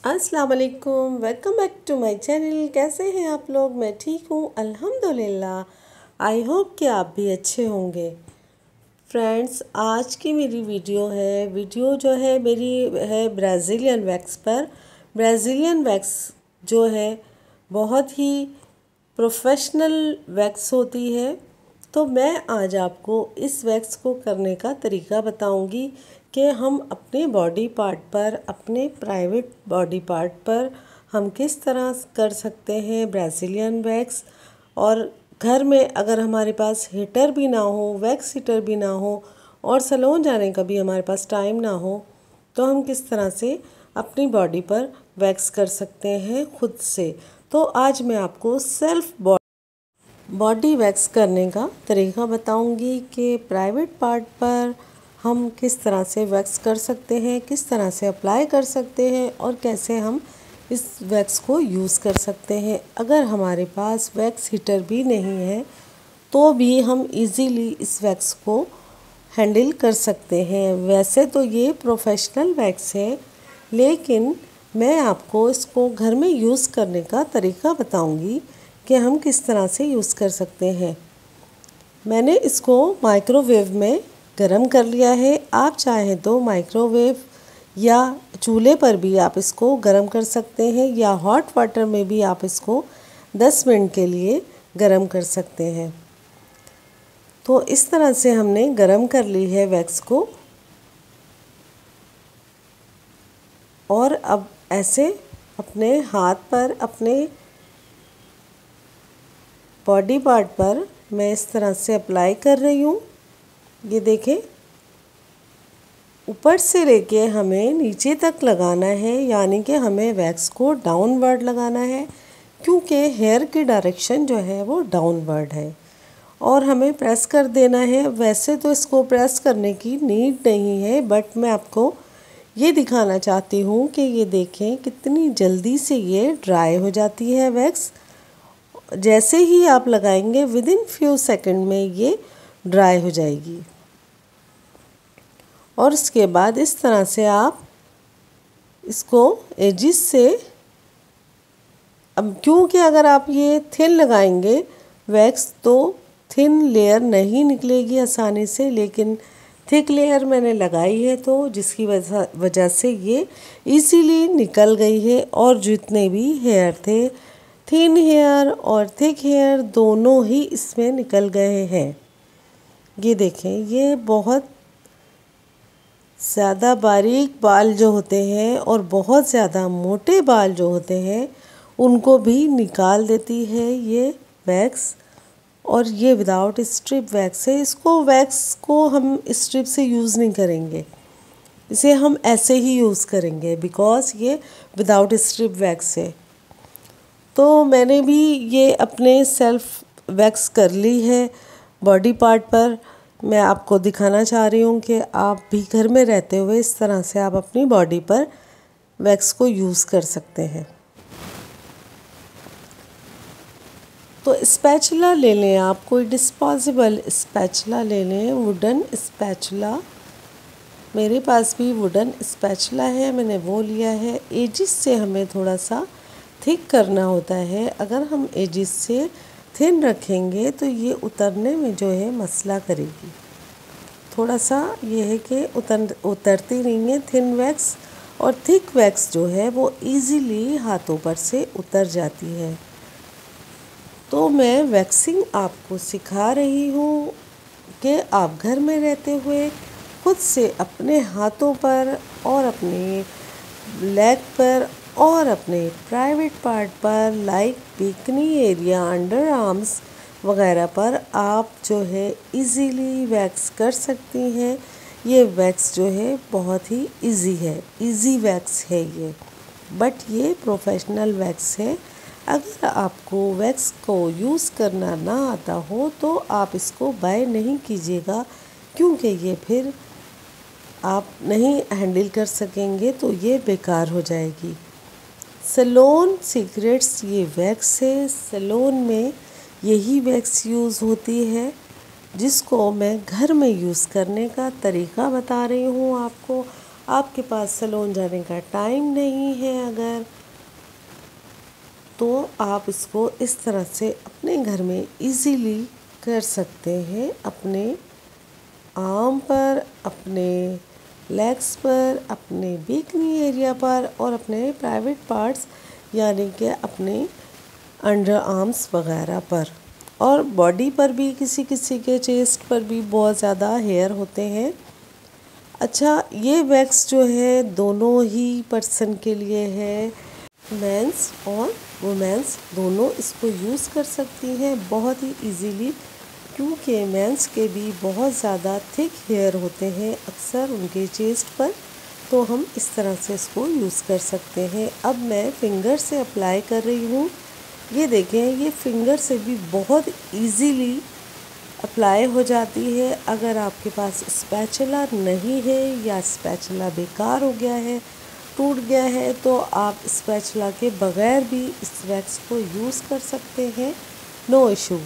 अस्सलाम वालेकुम, welcome back to my channel. कैसे हैं आप लोग? मैं ठीक हूँ अल्हम्दुलिल्लाह। आई होप कि आप भी अच्छे होंगे। फ्रेंड्स, आज की मेरी वीडियो जो है मेरी है ब्राज़ीलियन वैक्स पर। ब्राज़ीलियन वैक्स जो है बहुत ही प्रोफेशनल वैक्स होती है। तो मैं आज आपको इस वैक्स को करने का तरीका बताऊंगी कि हम अपने बॉडी पार्ट पर, अपने प्राइवेट बॉडी पार्ट पर हम किस तरह कर सकते हैं ब्राज़ीलियन वैक्स। और घर में अगर हमारे पास हीटर भी ना हो, वैक्स हीटर भी ना हो और सैलून जाने का भी हमारे पास टाइम ना हो, तो हम किस तरह से अपनी बॉडी पर वैक्स कर सकते हैं खुद से। तो आज मैं आपको सेल्फ बॉडी वैक्स करने का तरीका बताऊंगी कि प्राइवेट पार्ट पर हम किस तरह से वैक्स कर सकते हैं, किस तरह से अप्लाई कर सकते हैं और कैसे हम इस वैक्स को यूज़ कर सकते हैं। अगर हमारे पास वैक्स हीटर भी नहीं है तो भी हम इजीली इस वैक्स को हैंडल कर सकते हैं। वैसे तो ये प्रोफेशनल वैक्स है, लेकिन मैं आपको इसको घर में यूज़ करने का तरीका बताऊंगी कि हम किस तरह से यूज़ कर सकते हैं। मैंने इसको माइक्रोवेव में गरम कर लिया है। आप चाहें तो माइक्रोवेव या चूल्हे पर भी आप इसको गरम कर सकते हैं, या हॉट वाटर में भी आप इसको 10 मिनट के लिए गरम कर सकते हैं। तो इस तरह से हमने गरम कर ली है वैक्स को, और अब ऐसे अपने हाथ पर, अपने बॉडी पार्ट पर मैं इस तरह से अप्लाई कर रही हूँ। ये देखें, ऊपर से लेके हमें नीचे तक लगाना है, यानी कि हमें वैक्स को डाउनवर्ड लगाना है, क्योंकि हेयर की डायरेक्शन जो है वो डाउनवर्ड है और हमें प्रेस कर देना है। वैसे तो इसको प्रेस करने की नीड नहीं है, बट मैं आपको ये दिखाना चाहती हूँ कि ये देखें कितनी जल्दी से ये ड्राई हो जाती है वैक्स। जैसे ही आप लगाएंगे विद इन फ्यू सेकंड में ये ड्राई हो जाएगी। और उसके बाद इस तरह से आप इसको एजिस से, अब क्योंकि अगर आप ये थिन लगाएंगे वैक्स तो थिन लेयर नहीं निकलेगी आसानी से, लेकिन थिक लेयर मैंने लगाई है तो जिसकी वजह से ये इजीली निकल गई है। और जितने भी हेयर थे, थिन हेयर और थिक हेयर दोनों ही इसमें निकल गए हैं। ये देखें, ये बहुत ज़्यादा बारीक बाल जो होते हैं और बहुत ज़्यादा मोटे बाल जो होते हैं उनको भी निकाल देती है ये वैक्स। और ये विदाउट स्ट्रिप वैक्स है। इसको वैक्स को हम स्ट्रिप से यूज़ नहीं करेंगे, इसे हम ऐसे ही यूज़ करेंगे बिकॉज़ ये विदाउट स्ट्रिप वैक्स है। तो मैंने भी ये अपने सेल्फ वैक्स कर ली है बॉडी पार्ट पर। मैं आपको दिखाना चाह रही हूँ कि आप भी घर में रहते हुए इस तरह से आप अपनी बॉडी पर वैक्स को यूज़ कर सकते हैं। तो स्पैचुला ले लें, आप कोई डिस्पोजेबल स्पैचुला ले लें, वुडन स्पैचुला। मेरे पास भी वुडन स्पैचुला है, मैंने वो लिया है। एजिस से हमें थोड़ा सा थिक करना होता है। अगर हम एजिस से थिन रखेंगे तो ये उतरने में जो है मसला करेगी। थोड़ा सा ये है कि उतरती नहीं है थिन वैक्स, और थिक वैक्स जो है वो इजीली हाथों पर से उतर जाती है। तो मैं वैक्सिंग आपको सिखा रही हूँ कि आप घर में रहते हुए खुद से अपने हाथों पर और अपने लेग पर और अपने प्राइवेट पार्ट पर, like bikini area, under arms वगैरह पर आप जो है इजीली वैक्स कर सकती हैं। ये वैक्स जो है बहुत ही इजी है, इजी वैक्स है ये, बट ये प्रोफेशनल वैक्स है। अगर आपको वैक्स को यूज़ करना ना आता हो तो आप इसको बाय नहीं कीजिएगा, क्योंकि ये फिर आप नहीं हैंडल कर सकेंगे तो ये बेकार हो जाएगी। सैलून सीक्रेट्स ये वैक्स है। सैलून में यही वैक्स यूज़ होती है, जिसको मैं घर में यूज़ करने का तरीका बता रही हूँ आपको। आपके पास सैलून जाने का टाइम नहीं है अगर, तो आप इसको इस तरह से अपने घर में इजीली कर सकते हैं। अपने आर्म पर, अपने लेग्स पर, अपने बिकनी एरिया पर और अपने प्राइवेट पार्ट्स यानी कि अपने अंडर आर्म्स वगैरह पर, और बॉडी पर भी किसी किसी के चेस्ट पर भी बहुत ज़्यादा हेयर होते हैं। अच्छा, ये वैक्स जो है दोनों ही पर्सन के लिए है, मेंस और वुमेंस दोनों इसको यूज़ कर सकती हैं बहुत ही इजीली, क्योंकि मेंस के भी बहुत ज़्यादा थिक हेयर होते हैं अक्सर उनके चेस्ट पर, तो हम इस तरह से इसको यूज़ कर सकते हैं। अब मैं फिंगर से अप्लाई कर रही हूँ। ये देखें, ये फिंगर से भी बहुत इजीली अप्लाई हो जाती है। अगर आपके पास स्पैचुला नहीं है या स्पैचुला बेकार हो गया है, टूट गया है, तो आप स्पैचुला के बगैर भी इस वैक्स को यूज़ कर सकते हैं, नो इशू।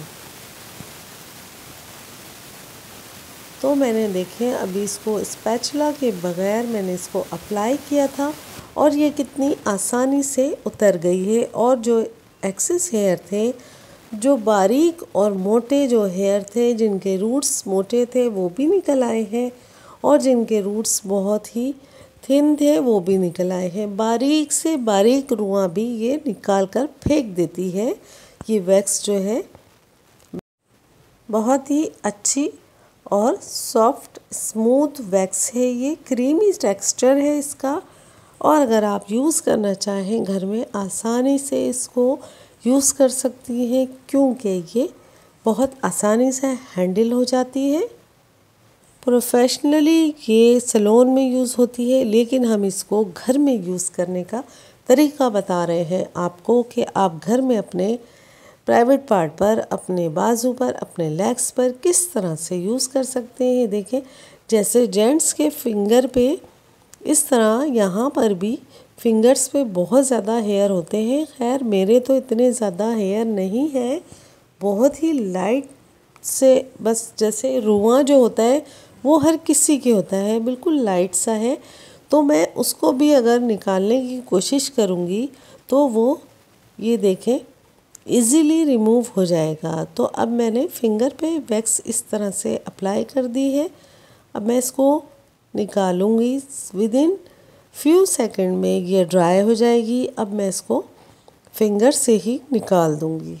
तो मैंने देखें अभी इसको स्पैचुला के बगैर मैंने इसको अप्लाई किया था और ये कितनी आसानी से उतर गई है। और जो एक्सेस हेयर थे, जो बारीक और मोटे जो हेयर थे, जिनके रूट्स मोटे थे वो भी निकल आए हैं, और जिनके रूट्स बहुत ही थिन थे वो भी निकल आए हैं। बारीक से बारीक रुआं भी ये निकाल कर फेंक देती है। ये वैक्स जो है बहुत ही अच्छी और सॉफ्ट स्मूथ वैक्स है, ये क्रीमी टेक्सचर है इसका। और अगर आप यूज़ करना चाहें घर में, आसानी से इसको यूज़ कर सकती हैं, क्योंकि ये बहुत आसानी से हैंडल हो जाती है। प्रोफेशनली ये सैलून में यूज़ होती है, लेकिन हम इसको घर में यूज़ करने का तरीका बता रहे हैं आपको कि आप घर में अपने प्राइवेट पार्ट पर, अपने बाजू पर, अपने लेग्स पर किस तरह से यूज़ कर सकते हैं। देखें, जैसे जेंट्स के फिंगर पे, इस तरह यहाँ पर भी फिंगर्स पे बहुत ज़्यादा हेयर होते हैं। खैर मेरे तो इतने ज़्यादा हेयर नहीं है, बहुत ही लाइट से, बस जैसे रुआं जो होता है वो हर किसी के होता है, बिल्कुल लाइट सा है। तो मैं उसको भी अगर निकालने की कोशिश करूँगी तो वो, ये देखें, इजीली रिमूव हो जाएगा। तो अब मैंने फिंगर पे वैक्स इस तरह से अप्लाई कर दी है। अब मैं इसको निकालूंगी, विद इन फ्यू सेकंड में ये ड्राई हो जाएगी। अब मैं इसको फिंगर से ही निकाल दूंगी।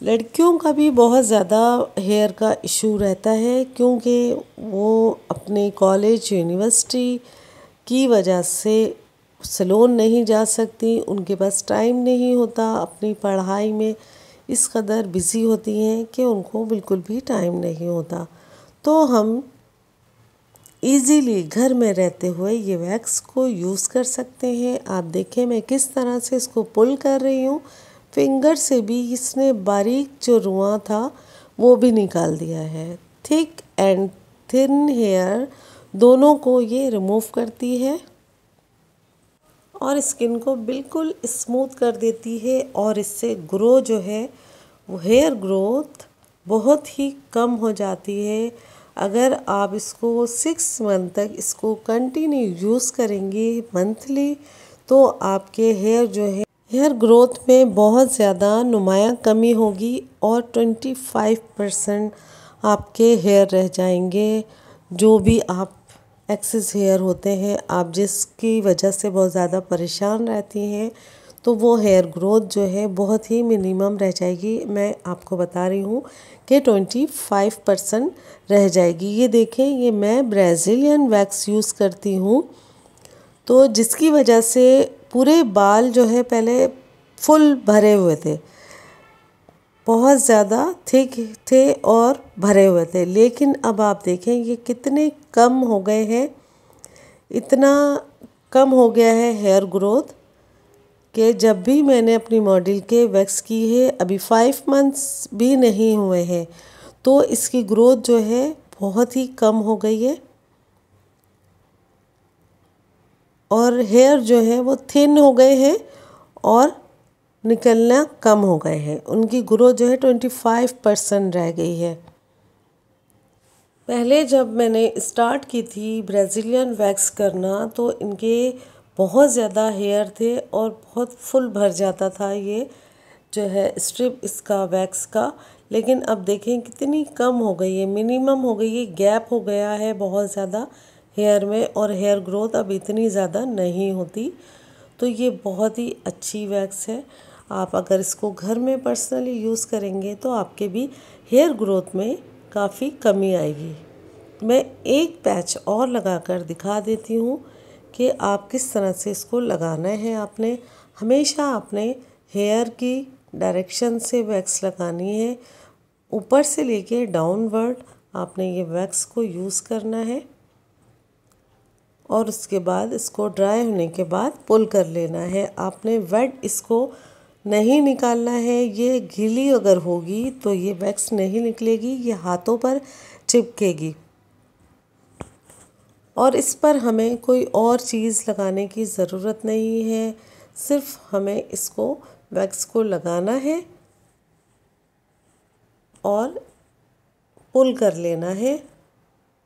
लड़कियों का भी बहुत ज़्यादा हेयर का इशू रहता है, क्योंकि वो अपने कॉलेज यूनिवर्सिटी की वजह से सैलून नहीं जा सकती, उनके पास टाइम नहीं होता, अपनी पढ़ाई में इस कदर बिज़ी होती हैं कि उनको बिल्कुल भी टाइम नहीं होता। तो हम इजीली घर में रहते हुए ये वैक्स को यूज़ कर सकते हैं। आप देखें मैं किस तरह से इसको पुल कर रही हूँ, फिंगर से भी इसने बारीक जो रुआं था वो भी निकाल दिया है। थिक एंड थिन हेयर दोनों को ये रिमूव करती है और स्किन को बिल्कुल स्मूथ कर देती है, और इससे ग्रो जो है वो हेयर ग्रोथ बहुत ही कम हो जाती है। अगर आप इसको 6 मंथ तक इसको कंटिन्यू यूज़ करेंगे मंथली, तो आपके हेयर जो है, हेयर ग्रोथ में बहुत ज़्यादा नुमायाँ कमी होगी और 25% आपके हेयर रह जाएंगे। जो भी आप एक्सेस हेयर होते हैं, आप जिसकी वजह से बहुत ज़्यादा परेशान रहती हैं, तो वो हेयर ग्रोथ जो है बहुत ही मिनिमम रह जाएगी। मैं आपको बता रही हूँ कि 25% रह जाएगी। ये देखें, ये मैं ब्राज़ीलियन वैक्स यूज़ करती हूँ, तो जिसकी वजह से पूरे बाल जो है पहले फुल भरे हुए थे, बहुत ज़्यादा थिक थे और भरे हुए थे, लेकिन अब आप देखें ये कितने कम हो गए हैं। इतना कम हो गया है हेयर ग्रोथ कि जब भी मैंने अपनी मॉडल के वैक्स की है, अभी 5 मंथ्स भी नहीं हुए हैं, तो इसकी ग्रोथ जो है बहुत ही कम हो गई है और हेयर जो है वो थिन हो गए हैं और निकलना कम हो गए हैं। उनकी ग्रोथ जो है 25% रह गई है। पहले जब मैंने स्टार्ट की थी ब्राज़ीलियन वैक्स करना तो इनके बहुत ज़्यादा हेयर थे और बहुत फुल भर जाता था ये जो है स्ट्रिप इसका वैक्स का। लेकिन अब देखें कितनी कम हो गई है, मिनिमम हो गई है, गैप हो गया है बहुत ज़्यादा हेयर में और हेयर ग्रोथ अब इतनी ज़्यादा नहीं होती। तो ये बहुत ही अच्छी वैक्स है। आप अगर इसको घर में पर्सनली यूज़ करेंगे तो आपके भी हेयर ग्रोथ में काफ़ी कमी आएगी। मैं एक पैच और लगाकर दिखा देती हूँ कि आप किस तरह से इसको लगाना है। आपने हमेशा अपने हेयर की डायरेक्शन से वैक्स लगानी है, ऊपर से लेके डाउनवर्ड आपने ये वैक्स को यूज़ करना है और उसके बाद इसको ड्राई होने के बाद पुल कर लेना है। आपने वेट इसको नहीं निकालना है, ये गीली अगर होगी तो ये वैक्स नहीं निकलेगी, ये हाथों पर चिपकेगी और इस पर हमें कोई और चीज़ लगाने की ज़रूरत नहीं है, सिर्फ हमें इसको वैक्स को लगाना है और पुल कर लेना है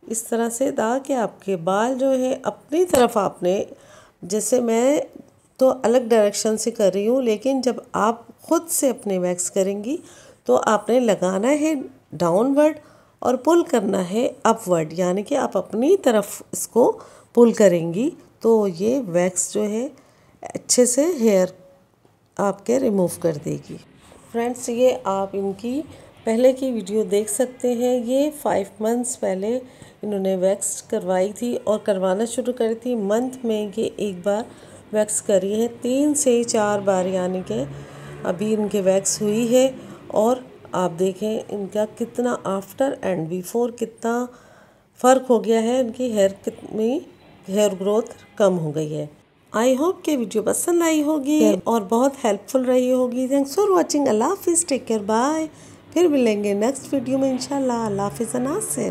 इस तरह से, ताकि आपके बाल जो है अपनी तरफ आपने, जैसे मैं तो अलग डायरेक्शन से कर रही हूँ, लेकिन जब आप खुद से अपने वैक्स करेंगी तो आपने लगाना है डाउनवर्ड और पुल करना है अपवर्ड, यानी कि आप अपनी तरफ इसको पुल करेंगी तो ये वैक्स जो है अच्छे से हेयर आपके रिमूव कर देगी। फ्रेंड्स, ये आप इनकी पहले की वीडियो देख सकते हैं। ये 5 मंथ्स पहले इन्होंने वैक्स करवाई थी और करवाना शुरू करी थी। मंथ में ये एक बार वैक्स करी है, 3 से 4 बार यानी कि अभी इनके वैक्स हुई है। और आप देखें इनका कितना आफ्टर एंड बिफोर कितना फ़र्क हो गया है, इनकी हेयर ग्रोथ कम हो गई है। आई होप कि वीडियो पसंद आई होगी और बहुत हेल्पफुल रही होगी। Thanks for watching. अल्लाह हाफिज़, टेक केयर, बाय। फिर मिलेंगे नेक्स्ट वीडियो में इंशाल्लाह। अल्लाह हाफिज़, नासिर।